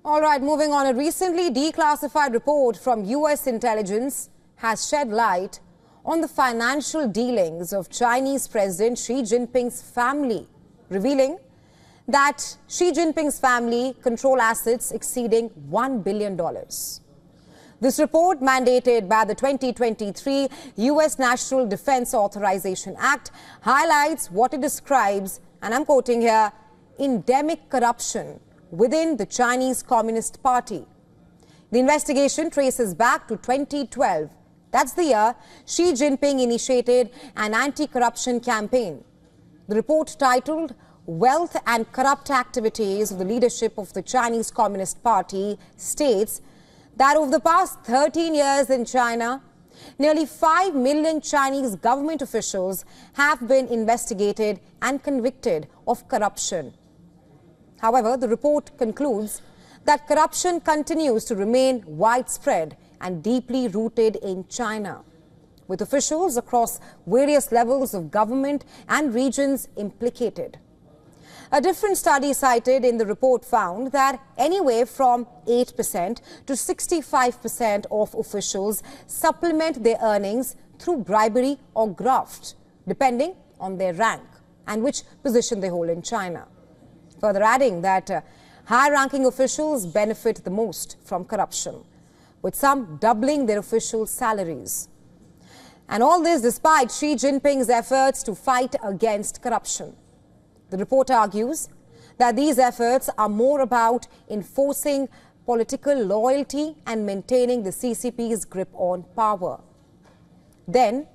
All right, moving on. A recently declassified report from US intelligence has shed light on the financial dealings of Chinese President Xi Jinping's family, revealing that Xi Jinping's family control assets exceeding $1 billion. This report, mandated by the 2023 U.S. National Defense Authorization Act, highlights what it describes, and I'm quoting here, endemic corruption within the Chinese Communist Party. The investigation traces back to 2012. That's the year Xi Jinping initiated an anti-corruption campaign. The report, titled Wealth and Corrupt Activities of the Leadership of the Chinese Communist Party, states that over the past 13 years in China, nearly 5 million Chinese government officials have been investigated and convicted of corruption. However, the report concludes that corruption continues to remain widespread and deeply rooted in China, with officials across various levels of government and regions implicated. A different study cited in the report found that anywhere from 8% to 65% of officials supplement their earnings through bribery or graft, depending on their rank and which position they hold in China. Further adding that high-ranking officials benefit the most from corruption, with some doubling their official salaries. And all this despite Xi Jinping's efforts to fight against corruption. The report argues that these efforts are more about enforcing political loyalty and maintaining the CCP's grip on power than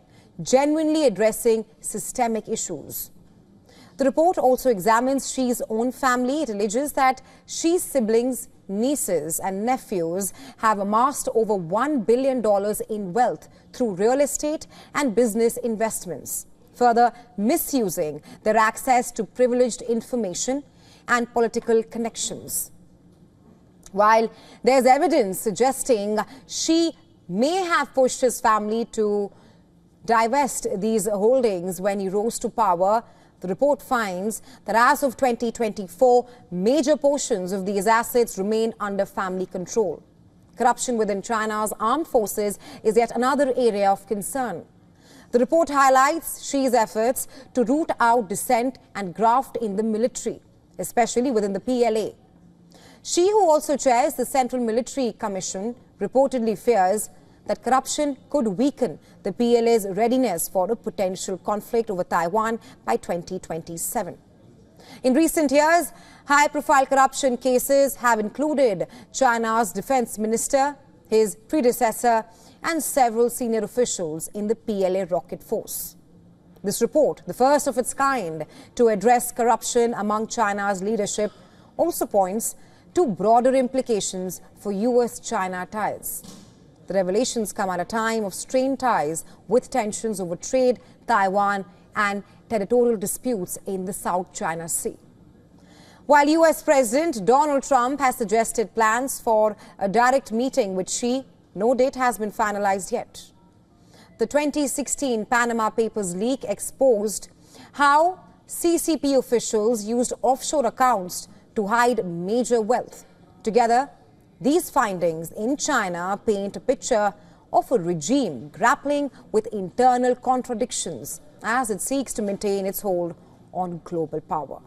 genuinely addressing systemic issues. The report also examines Xi's own family. It alleges that Xi's siblings, nieces and nephews have amassed over $1 billion in wealth through real estate and business investments, further misusing their access to privileged information and political connections. While there's evidence suggesting Xi may have pushed his family to divest these holdings when he rose to power, the report finds that as of 2024, major portions of these assets remain under family control. Corruption within China's armed forces is yet another area of concern. The report highlights Xi's efforts to root out dissent and graft in the military, especially within the PLA. Xi, who also chairs the Central Military Commission, reportedly fears that corruption could weaken the PLA's readiness for a potential conflict over Taiwan by 2027. In recent years, high-profile corruption cases have included China's defense minister, his predecessor, and several senior officials in the PLA rocket force. This report, the first of its kind to address corruption among China's leadership, also points to broader implications for US-China ties. The revelations come at a time of strained ties with tensions over trade, Taiwan, and territorial disputes in the South China Sea. While US President Donald Trump has suggested plans for a direct meeting with Xi, no date has been finalized yet. The 2016 Panama Papers leak exposed how CCP officials used offshore accounts to hide major wealth. Together, these findings in China paint a picture of a regime grappling with internal contradictions as it seeks to maintain its hold on global power.